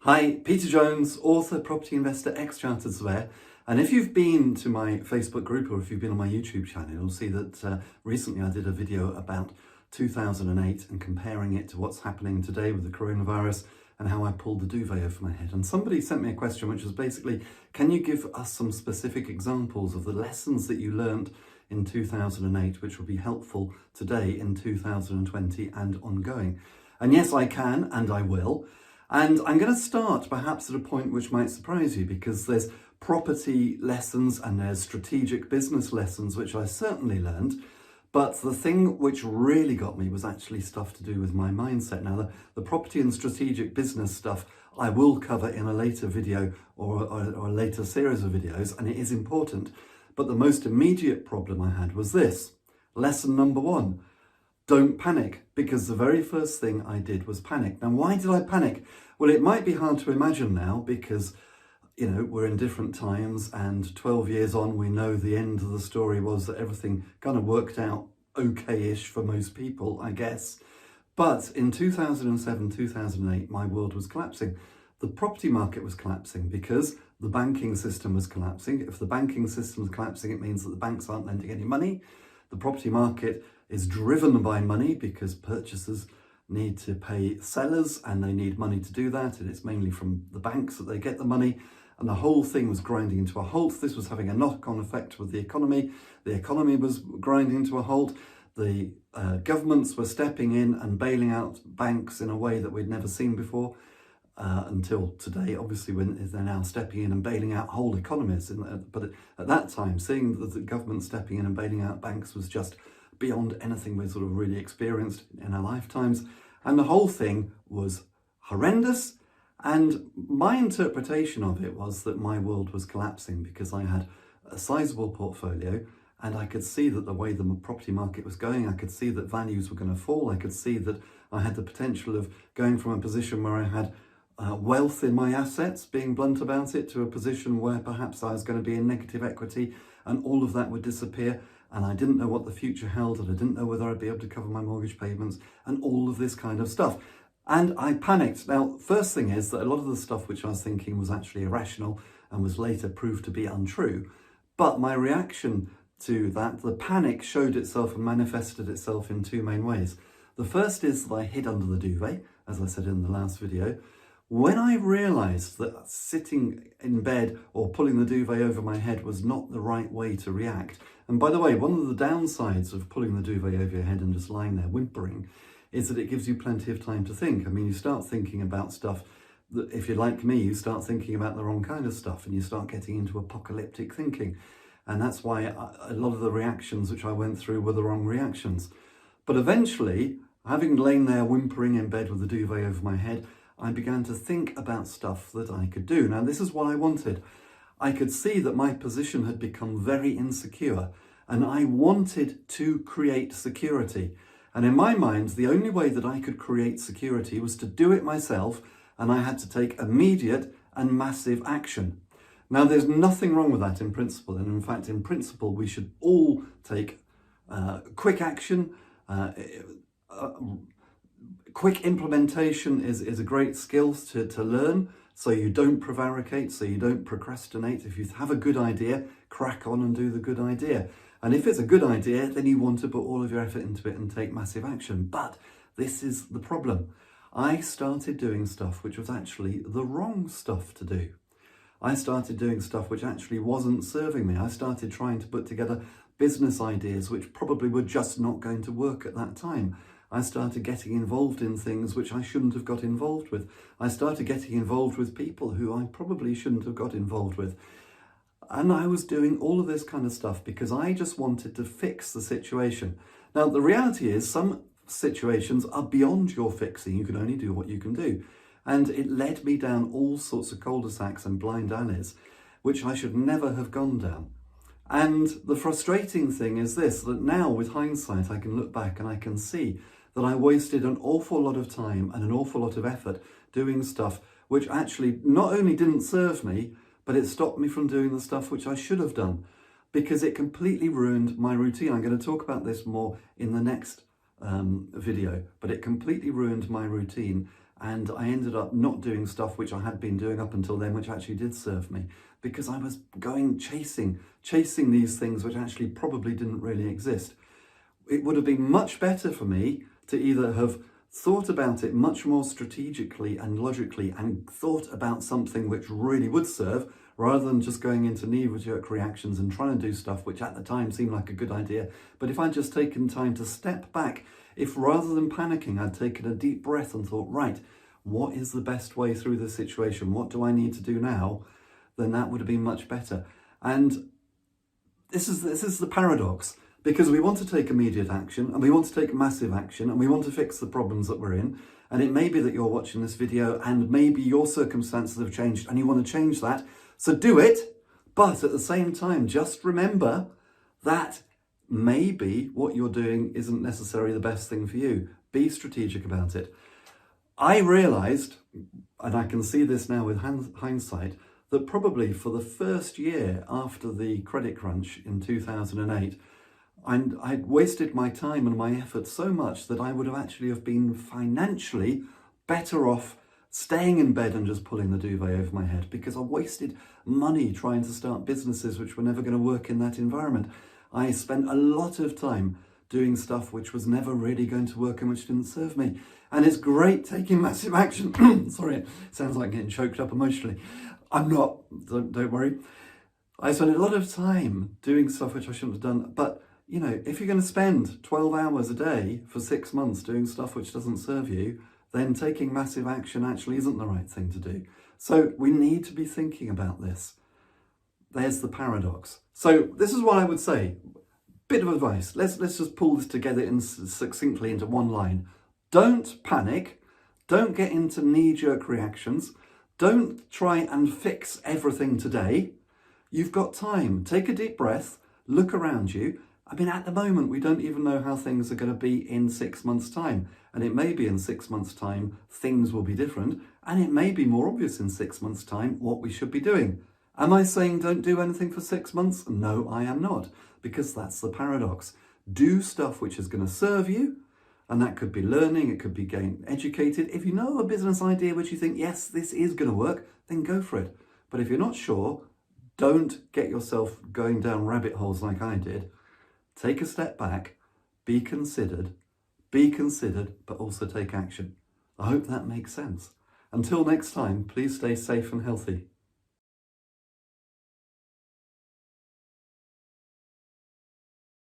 Hi, Peter Jones, author, property investor, ex-chartered surveyor. And if you've been to my Facebook group or if you've been on my YouTube channel, you'll see that recently I did a video about 2008 and comparing it to what's happening today with the coronavirus and how I pulled the duvet over my head. And somebody sent me a question which was basically, can you give us some specific examples of the lessons that you learned in 2008 which will be helpful today in 2020 and ongoing? And yes, I can and I will. And I'm going to start perhaps at a point which might surprise you, because there's property lessons and there's strategic business lessons, which I certainly learned. But the thing which really got me was actually stuff to do with my mindset. Now, the property and strategic business stuff I will cover in a later video or a later series of videos, and it is important. But the most immediate problem I had was this. Lesson number one. Don't panic, because the very first thing I did was panic. Now, why did I panic? Well, it might be hard to imagine now because, you know, we're in different times, and 12 years on, we know the end of the story was that everything kind of worked out okay-ish for most people, I guess. But in 2007, 2008, my world was collapsing. The property market was collapsing because the banking system was collapsing. If the banking system is collapsing, it means that the banks aren't lending any money. The property market is driven by money because purchasers need to pay sellers and they need money to do that, and it's mainly from the banks that they get the money, and the whole thing was grinding into a halt. This was having a knock-on effect with the economy. The economy was grinding to a halt. The governments were stepping in and bailing out banks in a way that we'd never seen before until today, obviously, when they're now stepping in and bailing out whole economies. But at that time, seeing the government stepping in and bailing out banks was just beyond anything we've sort of really experienced in our lifetimes. And the whole thing was horrendous. And my interpretation of it was that my world was collapsing because I had a sizable portfolio and I could see that the way the property market was going, I could see that values were going to fall. I could see that I had the potential of going from a position where I had wealth in my assets, being blunt about it, to a position where perhaps I was going to be in negative equity and all of that would disappear. And I didn't know what the future held, and I didn't know whether I'd be able to cover my mortgage payments and all of this kind of stuff. And I panicked. Now, first thing is that a lot of the stuff which I was thinking was actually irrational and was later proved to be untrue. But my reaction to that, the panic, showed itself and manifested itself in two main ways. The first is that I hid under the duvet, as I said in the last video. When I realised that sitting in bed or pulling the duvet over my head was not the right way to react, and by the way, one of the downsides of pulling the duvet over your head and just lying there whimpering is that it gives you plenty of time to think. I mean, you start thinking about stuff that, if you're like me, you start thinking about the wrong kind of stuff and you start getting into apocalyptic thinking. And that's why a lot of the reactions which I went through were the wrong reactions. But eventually, having lain there whimpering in bed with the duvet over my head, I began to think about stuff that I could do. Now, this is what I wanted. I could see that my position had become very insecure and I wanted to create security. And in my mind, the only way that I could create security was to do it myself, and I had to take immediate and massive action. Now, there's nothing wrong with that in principle. And in fact, in principle, we should all take quick action. Quick implementation is a great skill to learn, so you don't prevaricate, so you don't procrastinate. If you have a good idea, crack on and do the good idea. And if it's a good idea, then you want to put all of your effort into it and take massive action. But this is the problem. I started doing stuff which was actually the wrong stuff to do. I started doing stuff which actually wasn't serving me. I started trying to put together business ideas which probably were just not going to work at that time. I started getting involved in things which I shouldn't have got involved with. I started getting involved with people who I probably shouldn't have got involved with. And I was doing all of this kind of stuff because I just wanted to fix the situation. Now, the reality is some situations are beyond your fixing. You can only do what you can do. And it led me down all sorts of cul-de-sacs and blind alleys, which I should never have gone down. And the frustrating thing is this, that now with hindsight, I can look back and I can see that I wasted an awful lot of time and an awful lot of effort doing stuff which actually not only didn't serve me, but it stopped me from doing the stuff which I should have done, because it completely ruined my routine. I'm going to talk about this more in the next video, but it completely ruined my routine and I ended up not doing stuff which I had been doing up until then, which actually did serve me, because I was going chasing these things which actually probably didn't really exist. It would have been much better for me to either have thought about it much more strategically and logically and thought about something which really would serve, rather than just going into knee-jerk reactions and trying to do stuff which at the time seemed like a good idea. But if I'd just taken time to step back, if rather than panicking, I'd taken a deep breath and thought, right, what is the best way through this situation? What do I need to do now? Then that would have been much better. And this is the paradox, because we want to take immediate action and we want to take massive action and we want to fix the problems that we're in. And it may be that you're watching this video and maybe your circumstances have changed and you want to change that. So do it, but at the same time, just remember that maybe what you're doing isn't necessarily the best thing for you. Be strategic about it. I realised, and I can see this now with hindsight, that probably for the first year after the credit crunch in 2008, I'd wasted my time and my effort so much that I would have actually have been financially better off staying in bed and just pulling the duvet over my head, because I wasted money trying to start businesses which were never going to work in that environment. I spent a lot of time doing stuff which was never really going to work and which didn't serve me. And it's great taking massive action. Sorry, it sounds like getting choked up emotionally. I'm not, don't worry. I spent a lot of time doing stuff which I shouldn't have done. But, you know, if you're going to spend 12 hours a day for 6 months doing stuff which doesn't serve you, then taking massive action actually isn't the right thing to do. So we need to be thinking about this. There's the paradox. So this is what I would say. Bit of advice. Let's just pull this together succinctly into one line. Don't panic. Don't get into knee-jerk reactions. Don't try and fix everything today. You've got time. Take a deep breath. Look around you. I mean, at the moment, we don't even know how things are going to be in 6 months' time. And it may be in 6 months' time, things will be different. And it may be more obvious in 6 months' time what we should be doing. Am I saying don't do anything for 6 months? No, I am not. Because that's the paradox. Do stuff which is going to serve you. And that could be learning, it could be getting educated. If you know a business idea which you think, yes, this is going to work, then go for it. But if you're not sure, don't get yourself going down rabbit holes like I did. Take a step back, be considered, but also take action. I hope that makes sense. Until next time, please stay safe and healthy.